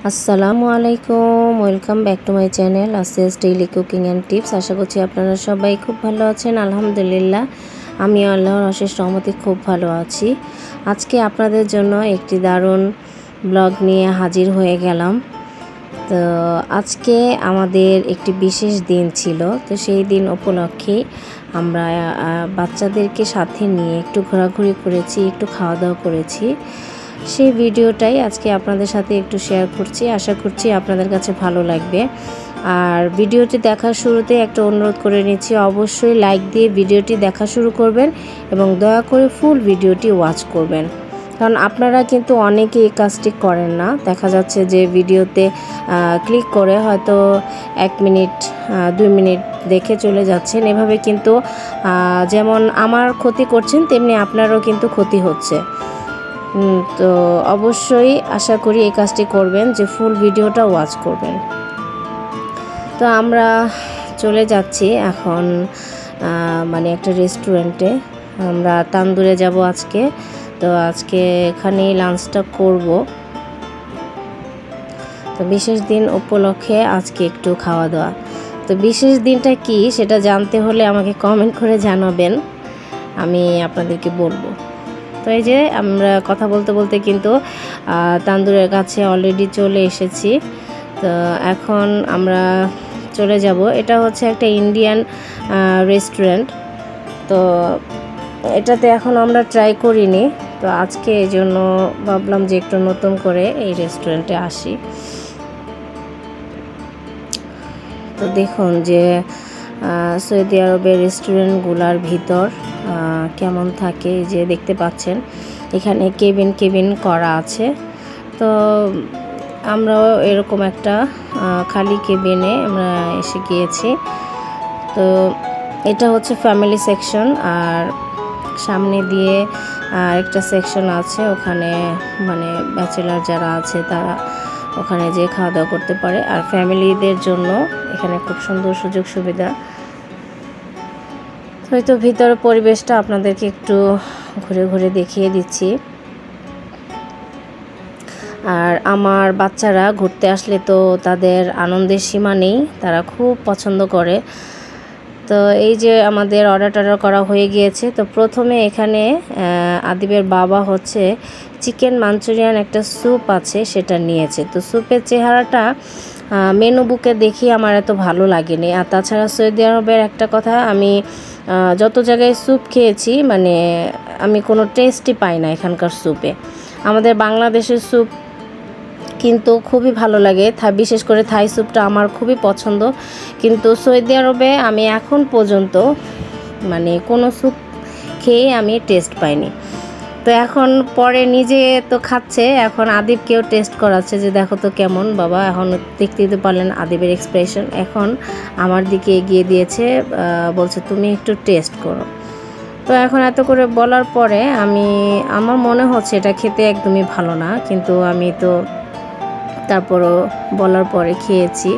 আসসালামু আলাইকুম, welcome back to my channel আসিয়াস ডেইলি কুকিং অ্যান্ড টিপস। আশা করছি আপনারা সবাই খুব ভালো আছেন। আলহামদুলিল্লাহ, আমি আল্লাহর অশেষ রহমতে খুব ভালো আছি। আজকে আপনাদের জন্য একটি দারুণ ব্লগ নিয়ে হাজির হয়ে গেলাম। তো আজকে আমাদের একটি বিশেষ দিন ছিল, তো সেই দিন উপলক্ষে আমরা বাচ্চাদেরকে সাথে নিয়ে একটু ঘোরাঘুরি করেছি, একটু খাওয়া দাওয়া করেছি। সেই ভিডিওটাই আজকে আপনাদের সাথে একটু শেয়ার করছি। আশা করছি আপনাদের কাছে ভালো লাগবে। আর ভিডিওটি দেখার শুরুতে একটা অনুরোধ করে নিচ্ছি, অবশ্যই লাইক দিয়ে ভিডিওটি দেখা শুরু করবেন এবং দয়া করে ফুল ভিডিওটি ওয়াচ করবেন, কারণ আপনারা কিন্তু অনেকে এই কাজটি করেন না। দেখা যাচ্ছে যে ভিডিওতে ক্লিক করে হয়তো 1 মিনিট 2 মিনিট দেখে চলে যাচ্ছেন। এভাবে কিন্তু যেমন আমার ক্ষতি করছেন, তেমনি আপনারও কিন্তু ক্ষতি হচ্ছে। তো অবশ্যই আশা করি এই কাজটি করবেন, যে ফুল ভিডিওটা ওয়াচ করবেন। তো আমরা চলে যাচ্ছি এখন মানে একটা রেস্টুরেন্টে, আমরা তান্দুরে যাব আজকে। তো আজকে এখানেই লাঞ্চটা করব। তো বিশেষ দিন উপলক্ষে আজকে একটু খাওয়া দাওয়া। তো বিশেষ দিনটা কি সেটা জানতে হলে আমাকে কমেন্ট করে জানাবেন, আমি আপনাদেরকে বলবো। তো এই যে আমরা কথা বলতে বলতে কিন্তু তান্দুরের কাছে অলরেডি চলে এসেছি। তো এখন আমরা চলে যাব। এটা হচ্ছে একটা ইন্ডিয়ান রেস্টুরেন্ট। তো এটাতে এখন আমরা ট্রাই করিনি, তো আজকে এই জন্য ভাবলাম যে একটু নতুন করে এই রেস্টুরেন্টে আসি। তো দেখুন যে সৌদি আরবের রেস্টুরেন্টগুলোর ভিতর কেমন থাকে, যে দেখতে পাচ্ছেন এখানে কেবিন কেবিন করা আছে। তো আমরাও এরকম একটা খালি কেবিনে আমরা এসে গিয়েছি। তো এটা হচ্ছে ফ্যামিলি সেকশন, আর সামনে দিয়ে একটা সেকশন আছে, ওখানে মানে ব্যাচেলার যারা আছে তারা ওখানে যে খাওয়া দাওয়া করতে পারে। আর ফ্যামিলিদের জন্য এখানে খুব সুন্দর সুযোগ সুবিধা। হয়তো ভিতরের পরিবেশটা আপনাদেরকে একটু ঘুরে ঘুরে দেখিয়ে দিচ্ছি। আর আমার বাচ্চারা ঘুরতে আসলে তো তাদের আনন্দের সীমা নেই, তারা খুব পছন্দ করে। তো এই যে আমাদের অর্ডার করা হয়ে গিয়েছে। তো প্রথমে এখানে আদিবের বাবা হচ্ছে চিকেন মাঞ্চুরিয়ান একটা স্যুপ আছে সেটা নিয়েছে। তো স্যুপের চেহারাটা মেনু বুকে দেখি আমার এত ভালো লাগেনি। আর তাছাড়া সৌদি আরবের একটা কথা, আমি যত জায়গায় স্যুপ খেয়েছি মানে আমি কোনো টেস্টই পাই না এখানকার স্যুপে। আমাদের বাংলাদেশের স্যুপ কিন্তু খুবই ভালো লাগে, বিশেষ করে থাই স্যুপটা আমার খুবই পছন্দ। কিন্তু সৌদি আরবে আমি এখন পর্যন্ত মানে কোনো স্যুপ খেয়ে আমি টেস্ট পাইনি। তো এখন পরে নিজে তো খাচ্ছে, এখন আদিবকেও টেস্ট করাচ্ছে যে দেখো তো কেমন বাবা। এখন দেখতে দিতে পারলেন আদিবের এক্সপ্রেশন, এখন আমার দিকে এগিয়ে দিয়েছে, বলছে তুমি একটু টেস্ট করো। তো এখন এত করে বলার পরে আমার মনে হচ্ছে এটা খেতে একদমই ভালো না, কিন্তু আমি তো তারপরও বলার পরে খেয়েছি।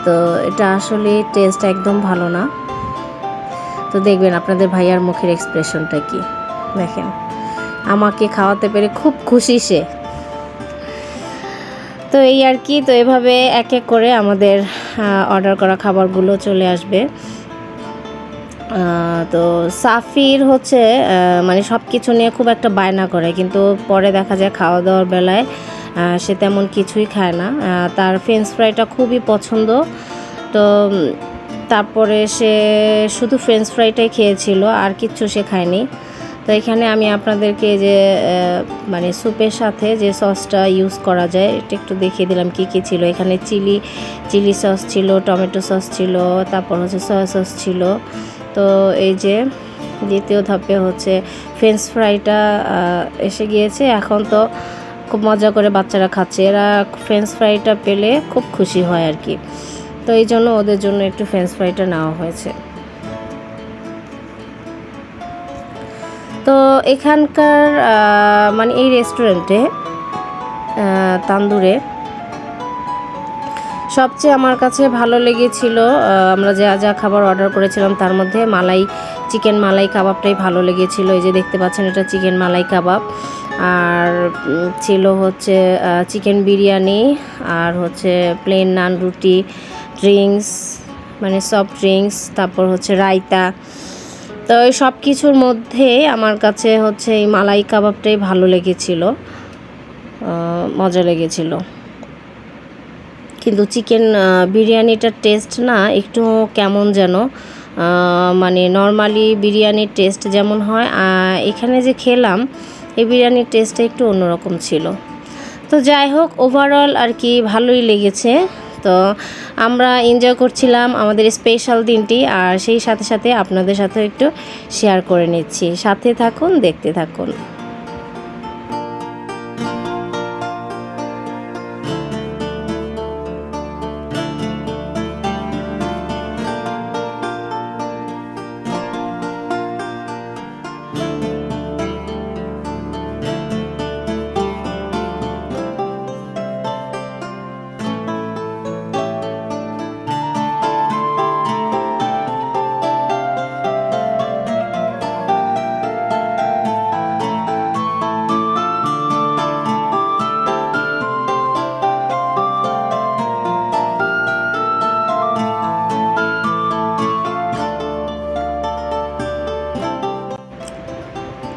তো এটা আসলে টেস্ট একদম ভালো না। তো দেখবেন আপনাদের ভাইয়ার মুখের এক্সপ্রেশনটা কি, দেখেন আমাকে খাওয়াতে পেরে খুব খুশি সে। তো এই আর কি। তো এভাবে এক এক করে আমাদের অর্ডার করা খাবারগুলো চলে আসবে। তো সাফির হচ্ছে মানে সব কিছু নিয়ে খুব একটা বায়না করে, কিন্তু পরে দেখা যায় খাওয়া দাওয়ার বেলায় সে তেমন কিছুই খায় না। তার ফ্রেঞ্চ ফ্রাইটা খুবই পছন্দ। তো তারপরে সে শুধু ফ্রেঞ্চ ফ্রাইটাই খেয়েছিল, আর কিচ্ছু সে খায়নি। তো এখানে আমি আপনাদেরকে যে মানে স্যুপের সাথে যে সসটা ইউজ করা যায় এটা একটু দেখিয়ে দিলাম কি কি ছিল। এখানে চিলি সস ছিল, টমেটো সস ছিল, তারপর হচ্ছে সয়া সস ছিল। তো এই যে দ্বিতীয় ধাপে হচ্ছে ফ্রেঞ্চ ফ্রাইটা এসে গিয়েছে। এখন তো খুব মজা করে বাচ্চারা খাচ্ছে, এরা ফ্রেঞ্চ ফ্রাইটা পেলে খুব খুশি হয় আর কি। তো এই জন্য ওদের জন্য একটু ফ্রেঞ্চ ফ্রাইটা নেওয়া হয়েছে। তো এখানকার মানে এই রেস্টুরেন্টে তান্দুরে সবচেয়ে আমার কাছে ভালো লেগেছিল, আমরা যা যা খাবার অর্ডার করেছিলাম তার মধ্যে মালাই চিকেন মালাই কাবাবটাই ভালো লেগেছিল। এই যে দেখতে পাচ্ছেন এটা চিকেন মালাই কাবাব, আর ছিল হচ্ছে চিকেন বিরিয়ানি, আর হচ্ছে প্লেন নান, রুটি, ড্রিঙ্কস মানে সফট ড্রিঙ্কস, তারপর হচ্ছে রায়তা। তো এই সব কিছুর মধ্যে আমার কাছে হচ্ছে এই মালাই কাবাবটাই ভালো লেগেছিল, মজা লেগেছিল। কিন্তু চিকেন বিরিয়ানিটার টেস্ট না একটু কেমন যেন, মানে নর্মালি বিরিয়ানির টেস্ট যেমন হয়, এখানে যে খেলাম এই বিরিয়ানির টেস্টটা একটু অন্যরকম ছিল। তো যাই হোক, ওভারঅল আর কি ভালোই লেগেছে। তো আমরা এনজয় করছিলাম আমাদের স্পেশাল দিনটি, আর সেই সাথে সাথে আপনাদের সাথে একটু শেয়ার করে নিচ্ছি। সাথে থাকুন, দেখতে থাকুন।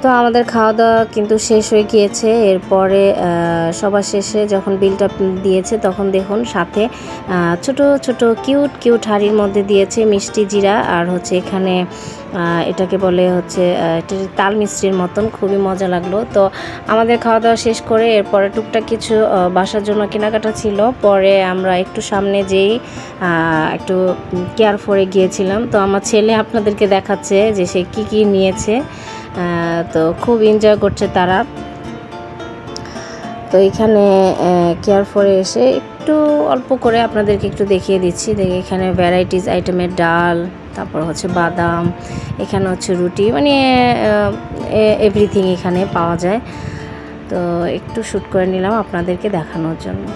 তো আমাদের খাওয়া দাওয়া কিন্তু শেষ হয়ে গিয়েছে। এরপরে সবার শেষে যখন বিলটা দিয়েছে তখন দেখুন সাথে ছোট ছোট কিউট কিউট হাঁড়ির মধ্যে দিয়েছে মিষ্টি জিরা, আর হচ্ছে এখানে এটাকে বলে হচ্ছে এটা তাল মিষ্টির মতন, খুবই মজা লাগলো। তো আমাদের খাওয়া দাওয়া শেষ করে এরপরে টুকটাক কিছু বাসার জন্য কেনাকাটা ছিল। পরে আমরা একটু সামনে যেই একটু কেয়ারফরে গিয়েছিলাম। তো আমার ছেলে আপনাদেরকে দেখাচ্ছে যে সে কী কী নিয়েছে। তো খুব এনজয় করছে তারা। তো এখানে কেয়ারফরে এসে একটু অল্প করে আপনাদেরকে একটু দেখিয়ে দিচ্ছি। দেখে এখানে ভ্যারাইটিস আইটেমের ডাল, তারপর হচ্ছে বাদাম, এখানে হচ্ছে রুটি, মানে এভরিথিং এখানে পাওয়া যায়। তো একটু শ্যুট করে নিলাম আপনাদেরকে দেখানোর জন্য।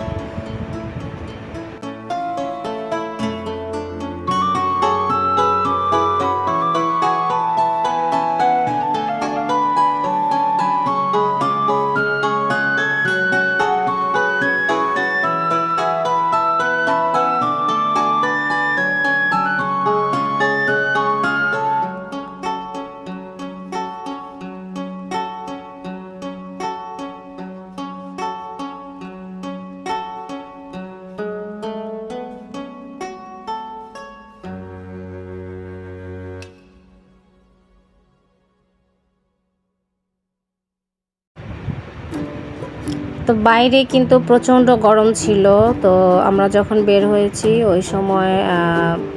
তো বাইরে কিন্তু প্রচণ্ড গরম ছিল। তো আমরা যখন বের হয়েছি ওই সময়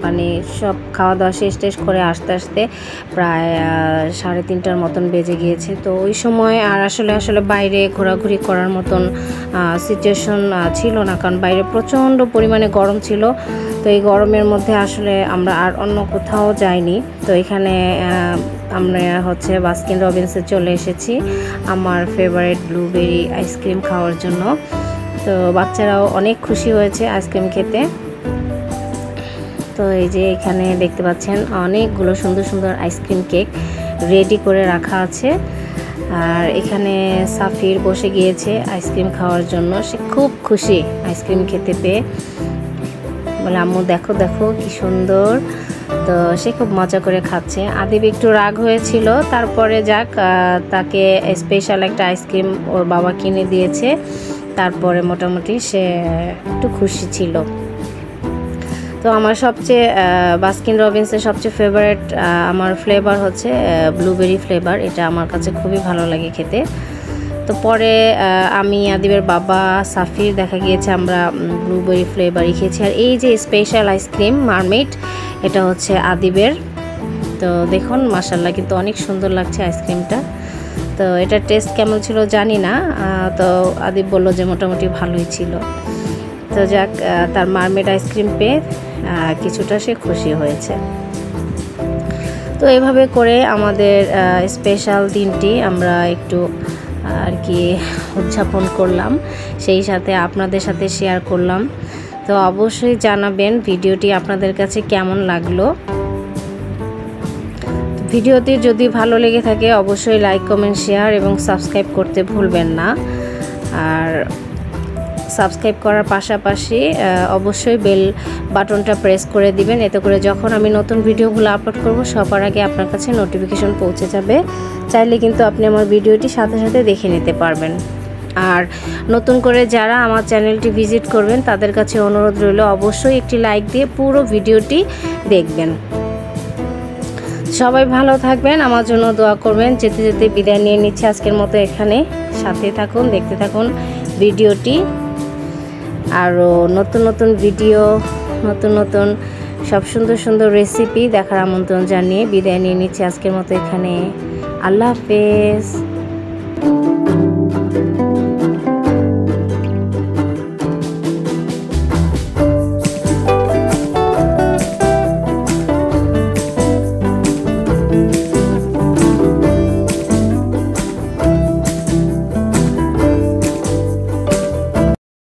মানে সব খাওয়া দাওয়া শেষ করে আসতে আসতে প্রায় 3:30টার মতন বেজে গিয়েছে। তো ওই সময় আর আসলে বাইরে ঘোরাঘুরি করার মতন সিচুয়েশন ছিল না, কারণ বাইরে প্রচণ্ড পরিমাণে গরম ছিল। তো এই গরমের মধ্যে আসলে আমরা আর অন্য কোথাও যাইনি। তো এখানে আমরা হচ্ছে বাস্কিন রবিন্সে চলে এসেছি আমার ফেভারিট ব্লুবেরি আইসক্রিম খাওয়ার জন্য। তো বাচ্চারাও অনেক খুশি হয়েছে আইসক্রিম খেতে। তো এই যে এখানে দেখতে পাচ্ছেন অনেকগুলো সুন্দর সুন্দর আইসক্রিম কেক রেডি করে রাখা আছে। আর এখানে সাফির বসে গিয়েছে আইসক্রিম খাওয়ার জন্য। সে খুব খুশি আইসক্রিম খেতে পেয়ে, বলে আম্মু দেখো দেখো কি সুন্দর। তো সে খুব মজা করে খাচ্ছে। আদিব একটু রাগ হয়েছিল, তারপরে যাক তাকে স্পেশাল একটা আইসক্রিম ওর বাবা কিনে দিয়েছে। তারপরে মোটামুটি সে একটু খুশি ছিল। তো আমার সবচেয়ে বাস্কিন রবিন্সের সবচেয়ে ফেভারিট আমার ফ্লেভার হচ্ছে ব্লুবেরি ফ্লেভার। এটা আমার কাছে খুবই ভালো লাগে খেতে। তো পরে আমি আদিবের বাবা সাফির দেখা গিয়েছে আমরা ব্লুবেরি ফ্লেভারই খেয়েছি। আর এই যে স্পেশাল আইসক্রিম মারমেড, এটা হচ্ছে আদিবের। তো দেখুন মাশাআল্লাহ কিন্তু অনেক সুন্দর লাগছে আইসক্রিমটা। তো এটা টেস্ট কেমন ছিল জানি না, তো আদিব বললো যে মোটামুটি ভালোই ছিল। তো যাক, তার মারমেড আইসক্রিম পেয়ে কিছুটা সে খুশি হয়েছে। তো এভাবে করে আমাদের স্পেশাল দিনটি আমরা একটু আর কি উদযাপন করলাম, সেই সাথে আপনাদের সাথে শেয়ার করলাম। তো অবশ্যই জানাবেন ভিডিওটি আপনাদের কাছে কেমন লাগলো। ভিডিওটি যদি ভালো লেগে থাকে অবশ্যই লাইক কমেন্ট শেয়ার এবং সাবস্ক্রাইব করতে ভুলবেন না। আর সাবস্ক্রাইব করার পাশাপাশি অবশ্যই বেল বাটনটা প্রেস করে দিবেন, এতে করে যখন আমি নতুন ভিডিওগুলো আপলোড করব সবার আগে আপনার কাছে নোটিফিকেশন পৌঁছে যাবে। চাইলে কিন্তু আপনি আমার ভিডিওটি সাথে সাথে দেখে নিতে পারবেন। আর নতুন করে যারা আমার চ্যানেলটি ভিজিট করবেন তাদের কাছে অনুরোধ রইল অবশ্যই একটি লাইক দিয়ে পুরো ভিডিওটি দেখবেন। সবাই ভালো থাকবেন, আমার জন্য দোয়া করবেন। যেতে যেতে বিদায় নিয়ে নিচ্ছি আজকের মতো এখানে। সাথে থাকুন, দেখতে থাকুন ভিডিওটি। আরও নতুন নতুন ভিডিও, নতুন নতুন সব সুন্দর সুন্দর রেসিপি দেখার আমন্ত্রণ জানিয়ে বিদায় নিয়ে নিচ্ছি আজকের মতো এখানে। আল্লাহ হাফেজ।